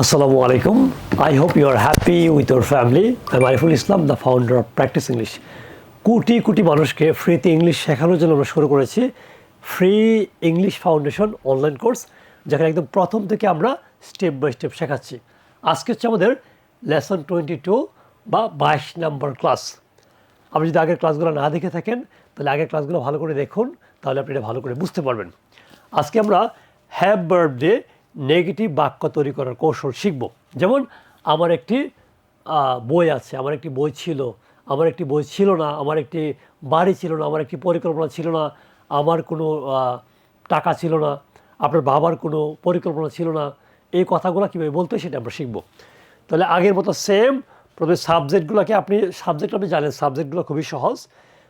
Assalamu alaikum. I hope you are happy with your family. I'm Ariful Islam, the founder of Practice English. Crore crore মানুষকে ফ্রিতে English শেখানোর জন্য আমরা শুরু করেছি free English foundation online course, যেখানে একদম প্রথম থেকে আমরা স্টেপ বাই স্টেপ শেখাচ্ছি। আজকে হচ্ছে আমাদের লেসন 22 বা 22 নম্বর ক্লাস। আপনি যদি আগের ক্লাসগুলো না দেখে থাকেন তাহলে আগের ক্লাসগুলো ভালো করে দেখুন, তাহলে আপনি এটা ভালো করে বুঝতে পারবেন। আজকে আমরা হ্যাভ ভার্ব দিয়ে নেগেটিভ বাক্য তৈরি করার কৌশল শিখব। যেমন আমার একটি বই আছে, আমার একটি বই ছিল, আমার একটি বই ছিল না, আমার একটি বাড়ি ছিল না, আমার একটি পরিকল্পনা ছিল না, আমার কোনো টাকা ছিল না, আপনার বাবার কোনো পরিকল্পনা ছিল না। এই কথাগুলো কীভাবে বলতে হয় সেটা আমরা শিখব। তাহলে আগের মতো সেম প্রথমে সাবজেক্টগুলোকে আপনি জানেন, সাবজেক্টগুলো খুবই সহজ।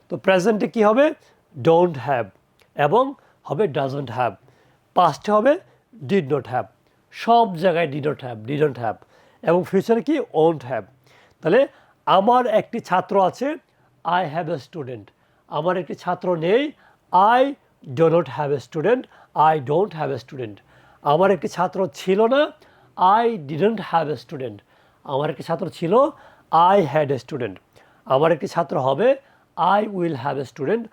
তো প্রেজেন্টে কী হবে? ডোন্ট হ্যাভ এবং হবে ডাজন্ট হ্যাভ। পাস্টে হবে ডিড নট হ্যাভ, সব জায়গায় ডিডন্ট হ্যাভ এবং ফিউচারে কি ওন্ট হ্যাভ। তাহলে আমার একটি ছাত্র আছে, আই হ্যাভ এ স্টুডেন্ট। আমার একটি ছাত্র নেই, I do not have a student, I don't have a student. আমার একটি ছাত্র ছিল না, I didn't have a student. আমার একটি ছাত্র ছিল, আই হ্যাড এ স্টুডেন্ট। আমার একটি ছাত্র হবে, I will have a student.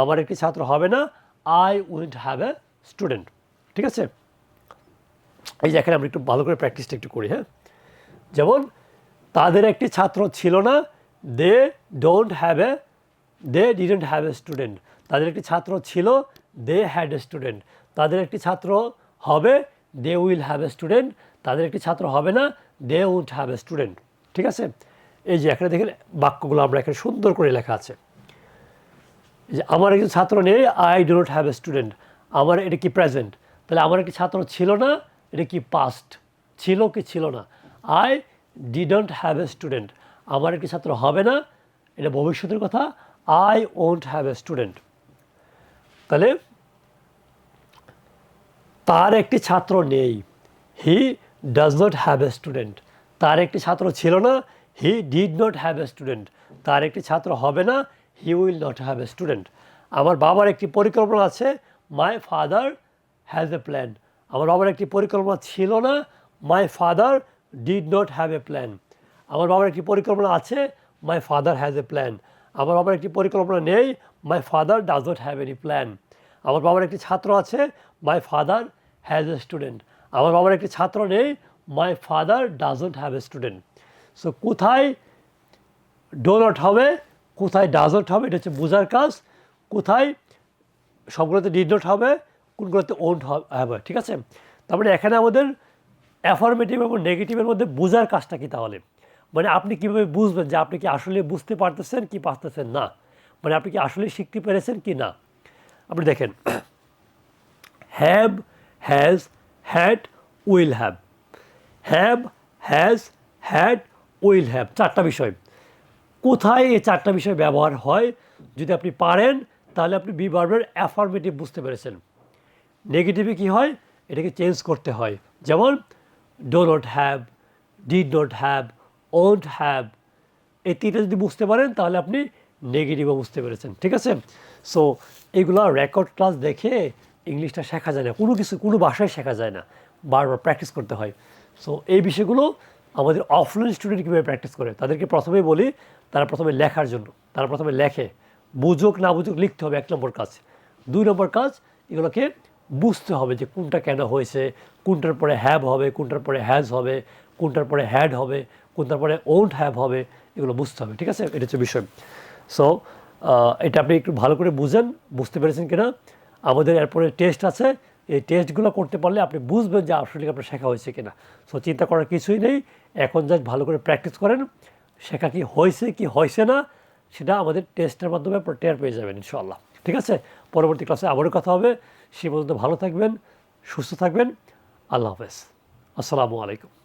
আমার একটি ছাত্র হবে না, I went have a student. ঠিক আছে? এই যে এখানে আমরা একটু ভালো করে প্র্যাকটিসটা একটু করি। হ্যাঁ, যেমন তাদের একটি ছাত্র ছিল না, they didn't have a student. তাদের একটি ছাত্র ছিল, দে হ্যাড এ স্টুডেন্ট। তাদের একটি ছাত্র হবে, they will have a student. তাদের একটি ছাত্র হবে না, they won't have a student. ঠিক আছে? এই যে এখানে দেখেন বাক্যগুলো আমরা এখানে সুন্দর করে লেখা আছে। যে আমার একজন ছাত্র নেই, I do not have a student. আমার এটা কি প্রেজেন্ট, তাহলে আমার একটি ছাত্র ছিল না, এটা কি পাস্ট, ছিল কি ছিল না। I didn't have a student. আমার একটি ছাত্র হবে না, এটা ভবিষ্যতের কথা, I won't have a student. তাহলে তার একটি ছাত্র নেই, he does not have a student. তার একটি ছাত্র ছিল না, he did not have a student. তার একটি ছাত্র হবে না, he will not have a student. আমার বাবার একটি পরিকল্পনা আছে, my father has a plan. আমার বাবার একটি পরিকল্পনা ছিল না, my father did not have A plan. আমার বাবার একটি পরিকল্পনা আছে, my father has a plan. আমার বাবার একটি পরিকল্পনা নেই, my father does not have any plan. আমার বাবার একটি ছাত্র আছে, my father has a student. আমার বাবার একটি ছাত্র নেই, my father doesn't have a student. So কোথায় ডো নট হবে, কোথায় ডাজন্ট হবে, এটা হচ্ছে বোঝার কাজ। কোথায় সবগুলোতে ডিড নট হবে, কোনগুলোতে ওন্ট হবে। ঠিক আছে? তার মানে এখানে আমাদের অ্যাফার্মেটিভ এবং নেগেটিভের মধ্যে বোঝার কাজটা কি তাহলে? মানে আপনি কীভাবে বুঝবেন যে আপনি কি আসলে বুঝতে পারতেছেন কি পারতেছেন না, মানে আপনি কি আসলে শিখতে পেরেছেন কি না। আপনি দেখেন, have, has, had, will have. Have, has, had, will have, চারটা বিষয়। কোথায় এই চারটা বিষয় ব্যবহার হয় যদি আপনি পারেন, তাহলে আপনি বি ভার্বের অ্যাফার্মেটিভ বুঝতে পেরেছেন। নেগেটিভে কী হয়, এটাকে চেঞ্জ করতে হয়। যেমন do not have, did not have, won't have, এই তিনটা যদি বুঝতে পারেন তাহলে আপনি নেগেটিভও বুঝতে পেরেছেন। ঠিক আছে? সো এগুলো রেকর্ড ক্লাস দেখে ইংলিশটা শেখা যায় না, কোনো ভাষায় শেখা যায় না, বারবার প্র্যাকটিস করতে হয়। সো এই বিষয়গুলো আমাদের অফলাইন স্টুডেন্ট কীভাবে প্র্যাকটিস করে, তাদেরকে প্রথমেই বলি তারা প্রথমে লেখার জন্য, তারা প্রথমে লেখে, বুঝুক না বুঝুক লিখতে হবে 1 নম্বর কাজ। 2 নম্বর কাজ, এগুলোকে বুঝতে হবে যে কোনটা কেন হয়েছে, কোনটার পরে হ্যাভ হবে, কোনটার পরে হ্যাজ হবে, কোনটার পরে হ্যাড হবে, কোনটার পরে ওন্ট হ্যাভ হবে, এগুলো বুঝতে হবে। ঠিক আছে? এটা হচ্ছে বিষয়। সো এটা আপনি একটু ভালো করে বুঝেন, বুঝতে পেরেছেন কিনা। আমাদের এরপরে টেস্ট আছে, এই টেস্টগুলো করতে পারলে আপনি বুঝবেন যে আসলে আপনার শেখা হয়েছে কিনা। সো চিন্তা করার কিছুই নেই, এখন জাস্ট ভালো করে প্র্যাকটিস করেন। শেখা কি হয়েছে না সেটা আমাদের টেস্টের মাধ্যমে টের পেয়ে যাবেন ইনশাআল্লাহ। ঠিক আছে? পরবর্তী ক্লাসে আবারও কথা হবে। সে পর্যন্ত ভালো থাকবেন, সুস্থ থাকবেন। আল্লাহ হাফেজ। আসসালামু আলাইকুম।